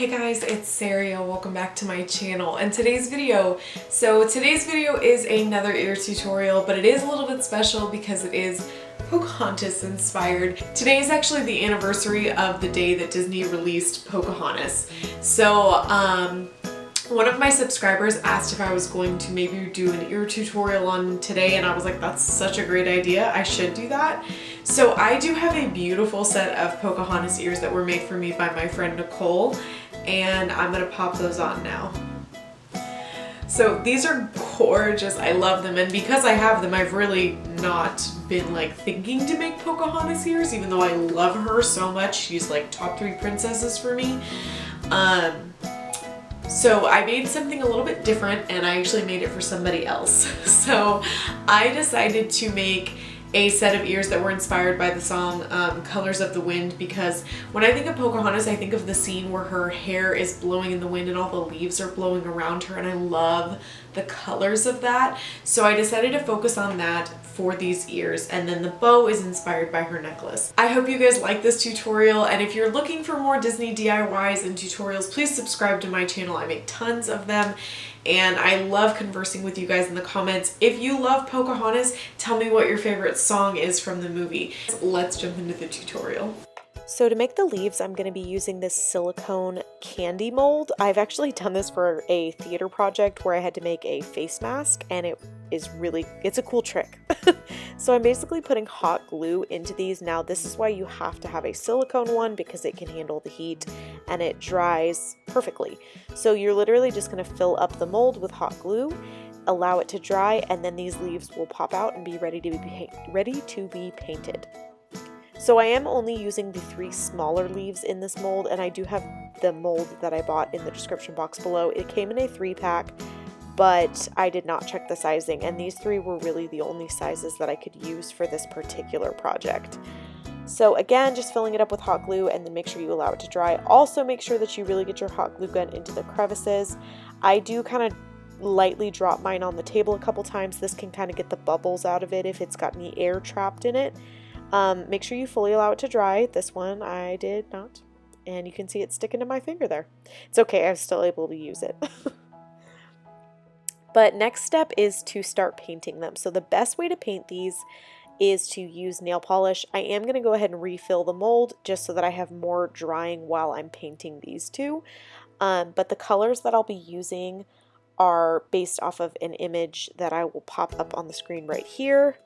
Hey guys, it's Saria. Welcome back to my channel and today's video is another ear tutorial, but it is a little bit special because it is Pocahontas inspired. Today is actually the anniversary of the day that Disney released Pocahontas. So one of my subscribers asked if I was going to maybe do an ear tutorial on today, and I was like, that's such a great idea. I should do that. So I do have a beautiful set of Pocahontas ears that were made for me by my friend Nicole, and I'm gonna pop those on now. So these are gorgeous. I love them, and because I have them, I've really not been like thinking to make Pocahontas ears, even though I love her so much. She's like top 3 princesses for me. So I made something a little bit different, and I actually made it for somebody else. So I decided to make a set of ears that were inspired by the song Colors of the Wind, because when I think of Pocahontas, I think of the scene where her hair is blowing in the wind and all the leaves are blowing around her, and I love the colors of that. So I decided to focus on that for these ears, and then the bow is inspired by her necklace. I hope you guys like this tutorial, and if you're looking for more Disney DIYs and tutorials, please subscribe to my channel. I make tons of them, and I love conversing with you guys in the comments. If you love Pocahontas, tell me what your favorite song is from the movie. Let's jump into the tutorial. So to make the leaves, I'm going to be using this silicone candy mold. I've actually done this for a theater project where I had to make a face mask, and it's a cool trick. So I'm basically putting hot glue into these. Now this is why you have to have a silicone one, because it can handle the heat and it dries perfectly. So you're literally just going to fill up the mold with hot glue, allow it to dry, and then these leaves will pop out and be ready to be painted. So I am only using the 3 smaller leaves in this mold, and I do have the mold that I bought in the description box below. It came in a 3-pack, but I did not check the sizing, and these 3 were really the only sizes that I could use for this particular project. So again, just filling it up with hot glue, and then make sure you allow it to dry. Also make sure that you really get your hot glue gun into the crevices. I do kind of lightly drop mine on the table a couple times. This can kind of get the bubbles out of it if it's got any air trapped in it. Make sure you fully allow it to dry. This one I did not, and you can see it sticking to my finger there. It's okay, I'm still able to use it. But next step is to start painting them. So the best way to paint these is to use nail polish. I am going to go ahead and refill the mold just so that I have more drying while I'm painting these two. But the colors that I'll be using are based off of an image that I will pop up on the screen right here.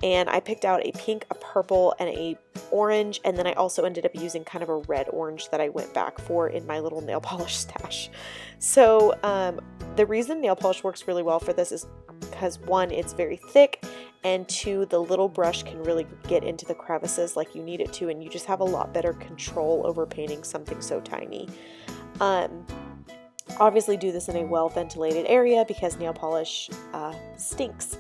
And I picked out a pink, a purple, and a orange, and then I also ended up using kind of a red orange that I went back for in my little nail polish stash. So the reason nail polish works really well for this is because 1, it's very thick, and 2, the little brush can really get into the crevices like you need it to, and you just have a lot better control over painting something so tiny. Obviously do this in a well-ventilated area because nail polish stinks.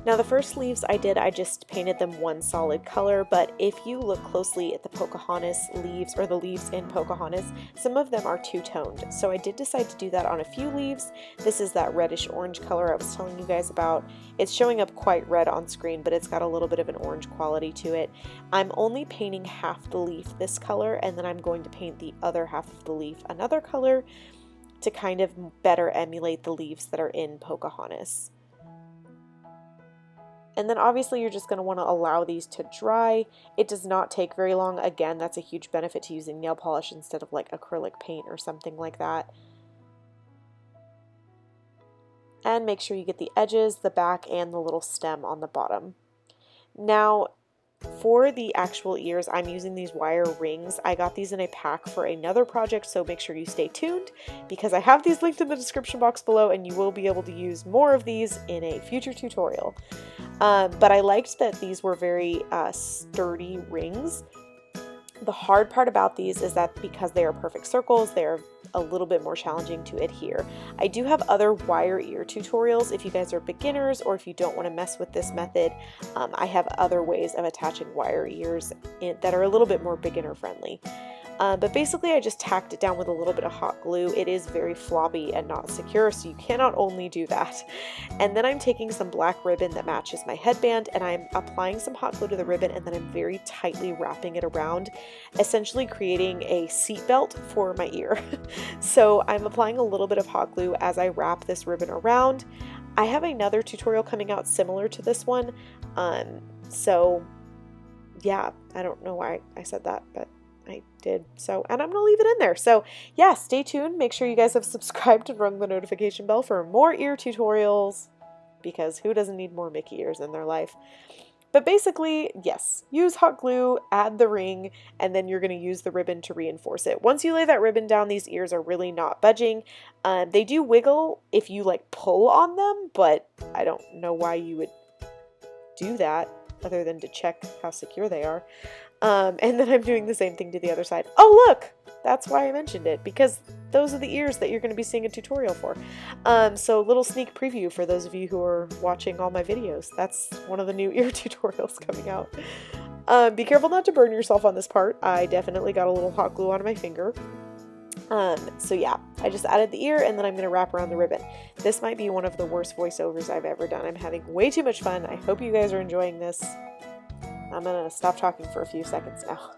Now the first leaves I just painted them one solid color, but if you look closely at the Pocahontas leaves, or the leaves in Pocahontas, some of them are two-toned. So I did decide to do that on a few leaves. This is that reddish orange color I was telling you guys about. It's showing up quite red on screen, but it's got a little bit of an orange quality to it. I'm only painting half the leaf this color, and then I'm going to paint the other half of the leaf another color to kind of better emulate the leaves that are in Pocahontas. And then obviously you're just going to want to allow these to dry. It does not take very long. Again, that's a huge benefit to using nail polish instead of like acrylic paint or something like that. And make sure you get the edges, the back, and the little stem on the bottom. Now, for the actual ears, I'm using these wire rings. I got these in a pack for another project, so make sure you stay tuned because I have these linked in the description box below, and you will be able to use more of these in a future tutorial. But I liked that these were very sturdy rings. The hard part about these is that because they are perfect circles, they're a little bit more challenging to adhere. I do have other wire ear tutorials if you guys are beginners, or if you don't want to mess with this method. I have other ways of attaching wire ears that are a little bit more beginner friendly. But basically I just tacked it down with a little bit of hot glue. It is very floppy and not secure, so you cannot only do that. And then I'm taking some black ribbon that matches my headband, and I'm applying some hot glue to the ribbon, and then I'm very tightly wrapping it around, essentially creating a seat belt for my ear. So I'm applying a little bit of hot glue as I wrap this ribbon around. I have another tutorial coming out similar to this one, so yeah, I don't know why I said that, but I did. So, and I'm going to leave it in there. So yeah, stay tuned. Make sure you guys have subscribed and rung the notification bell for more ear tutorials, because who doesn't need more Mickey ears in their life? But basically, yes, use hot glue, add the ring, and then you're going to use the ribbon to reinforce it. Once you lay that ribbon down, these ears are really not budging. They do wiggle if you like pull on them, but I don't know why you would do that other than to check how secure they are. And then I'm doing the same thing to the other side. Oh, look! That's why I mentioned it, because those are the ears that you're going to be seeing a tutorial for. So little sneak preview for those of you who are watching all my videos. That's one of the new ear tutorials coming out. Be careful not to burn yourself on this part. I definitely got a little hot glue on my finger. So yeah, I just added the ear, and then I'm going to wrap around the ribbon. This might be one of the worst voiceovers I've ever done. I'm having way too much fun. I hope you guys are enjoying this. I'm going to stop talking for a few seconds now.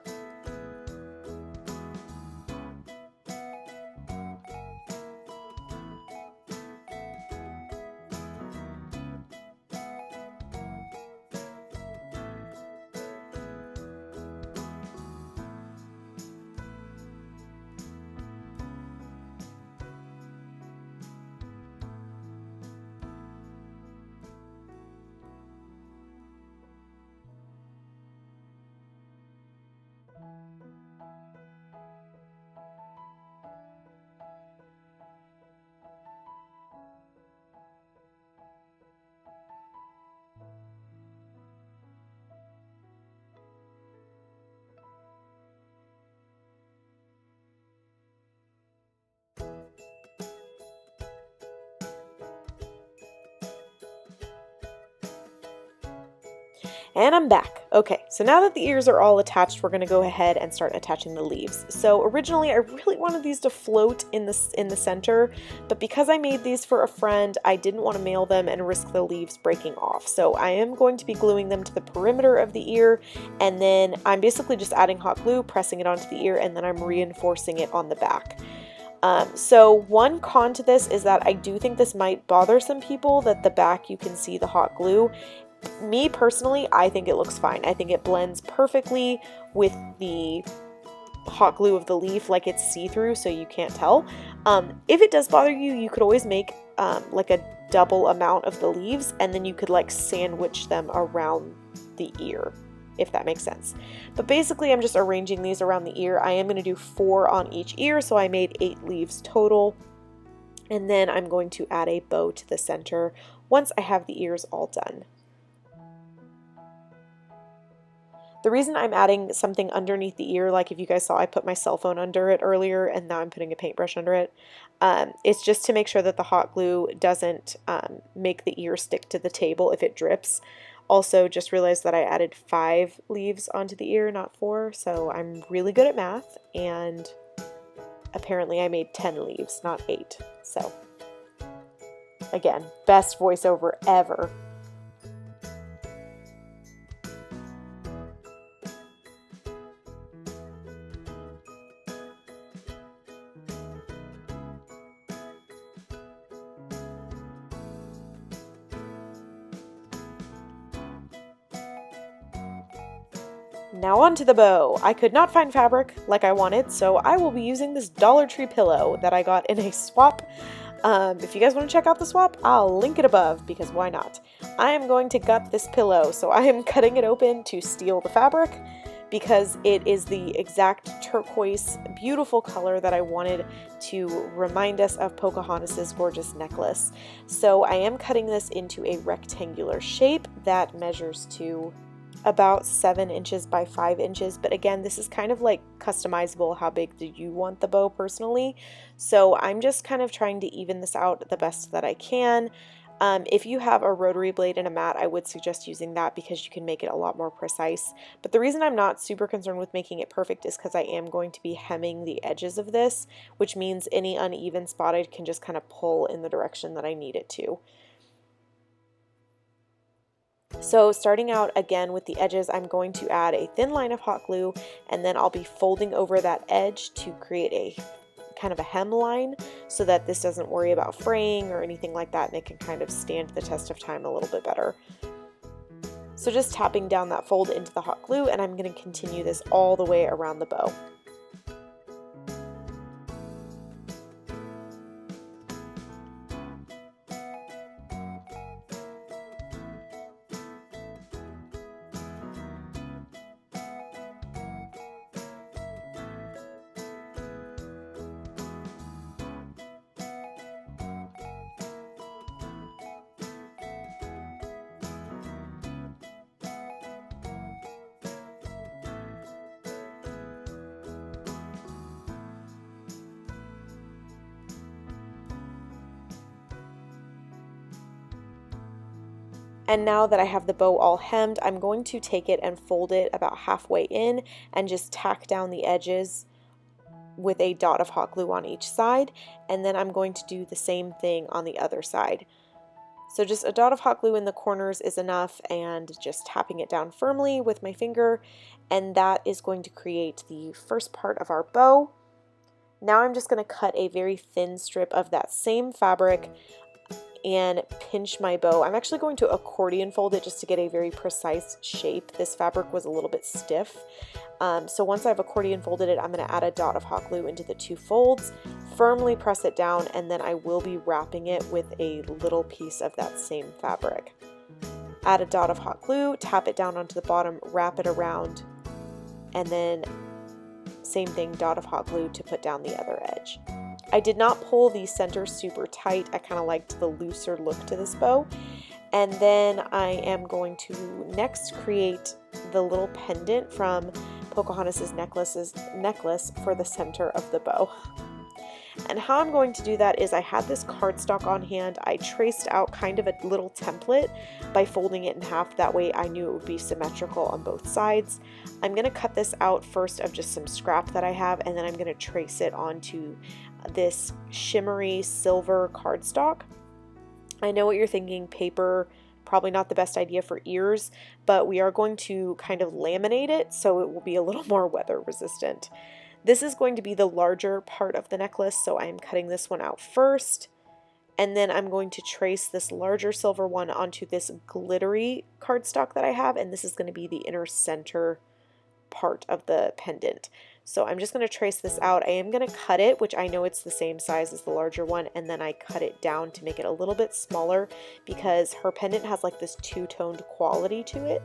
And I'm back. Okay, so now that the ears are all attached, we're going to go ahead and start attaching the leaves. So originally I really wanted these to float in the center, but because I made these for a friend, I didn't want to mail them and risk the leaves breaking off. So I am going to be gluing them to the perimeter of the ear, and then I'm basically just adding hot glue, pressing it onto the ear, and then I'm reinforcing it on the back. So one con to this is that I do think this might bother some people, that the back you can see the hot glue. Me personally, I think it looks fine. I think it blends perfectly with the hot glue of the leaf, like it's see-through so you can't tell. If it does bother you, you could always make like a double amount of the leaves, and then you could like sandwich them around the ear, if that makes sense. But basically I'm just arranging these around the ear. I am going to do 4 on each ear, so I made 8 leaves total. And then I'm going to add a bow to the center once I have the ears all done. The reason I'm adding something underneath the ear, like if you guys saw I put my cell phone under it earlier and now I'm putting a paintbrush under it, it's just to make sure that the hot glue doesn't make the ear stick to the table if it drips. Also, just realized that I added 5 leaves onto the ear, not 4, so I'm really good at math, and apparently I made 10 leaves, not 8. So, again, best voiceover ever. Now onto the bow. I could not find fabric like I wanted, so I will be using this Dollar Tree pillow that I got in a swap. If you guys want to check out the swap, I'll link it above, because why not? I am going to gut this pillow, so I am cutting it open to steal the fabric, because it is the exact turquoise, beautiful color that I wanted to remind us of Pocahontas' gorgeous necklace. So I am cutting this into a rectangular shape that measures to about 7 inches by 5 inches, but again, this is kind of like customizable. How big do you want the bow personally? So I'm just kind of trying to even this out the best that I can. If you have a rotary blade and a mat, I would suggest using that because you can make it a lot more precise. But the reason I'm not super concerned with making it perfect is because I am going to be hemming the edges of this, which means any uneven spot I can just kind of pull in the direction that I need it to. So starting out again with the edges, I'm going to add a thin line of hot glue, and then I'll be folding over that edge to create a kind of a hem line so that this doesn't worry about fraying or anything like that, and it can kind of stand the test of time a little bit better. So just tapping down that fold into the hot glue, and I'm going to continue this all the way around the bow. And now that I have the bow all hemmed, I'm going to take it and fold it about halfway in and just tack down the edges with a dot of hot glue on each side. And then I'm going to do the same thing on the other side. So just a dot of hot glue in the corners is enough, and just tapping it down firmly with my finger. And that is going to create the first part of our bow. Now I'm just going to cut a very thin strip of that same fabric and pinch my bow. I'm actually going to accordion fold it just to get a very precise shape. This fabric was a little bit stiff. So once I've accordion folded it, I'm going to add a dot of hot glue into the two folds, firmly press it down, and then I will be wrapping it with a little piece of that same fabric. Add a dot of hot glue, tap it down onto the bottom, wrap it around, and then same thing, dot of hot glue to put down the other edge. I did not pull the center super tight. I kind of liked the looser look to this bow. And then I am going to next create the little pendant from Pocahontas' necklace for the center of the bow. And how I'm going to do that is I had this cardstock on hand. I traced out kind of a little template by folding it in half. That way I knew it would be symmetrical on both sides. I'm going to cut this out first of just some scrap that I have, and then I'm going to trace it onto this shimmery silver cardstock. I know what you're thinking, paper, probably not the best idea for ears, but we are going to kind of laminate it so it will be a little more weather resistant. This is going to be the larger part of the necklace, so I'm cutting this one out first, and then I'm going to trace this larger silver one onto this glittery cardstock that I have, and this is going to be the inner center part of the pendant. So I'm just going to trace this out. I am going to cut it, which I know it's the same size as the larger one, and then I cut it down to make it a little bit smaller because her pendant has like this two-toned quality to it.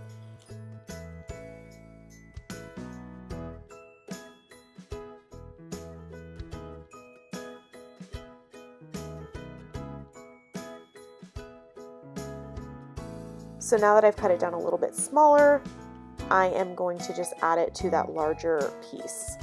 So now that I've cut it down a little bit smaller, I am going to just add it to that larger piece.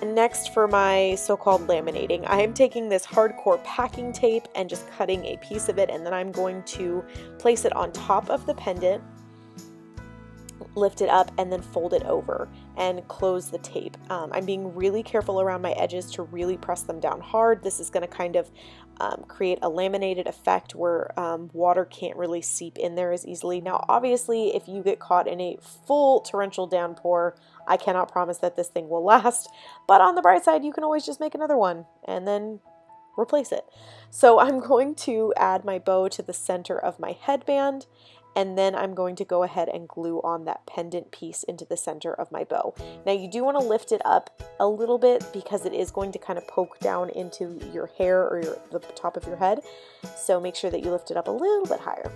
Next, for my so-called laminating, I am taking this hardcore packing tape and just cutting a piece of it, and then I'm going to place it on top of the pendant, lift it up, and then fold it over and close the tape. I'm being really careful around my edges to really press them down hard. This is going to kind of create a laminated effect where water can't really seep in there as easily. Now, obviously, if you get caught in a full torrential downpour, I cannot promise that this thing will last, but on the bright side, you can always just make another one and then replace it. So I'm going to add my bow to the center of my headband, and then I'm going to go ahead and glue on that pendant piece into the center of my bow. Now you do want to lift it up a little bit because it is going to kind of poke down into your hair or the top of your head. So make sure that you lift it up a little bit higher.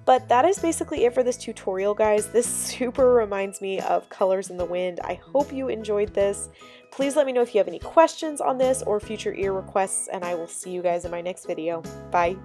But that is basically it for this tutorial, guys. This super reminds me of Colors in the Wind. I hope you enjoyed this. Please let me know if you have any questions on this or future ear requests, and I will see you guys in my next video. Bye!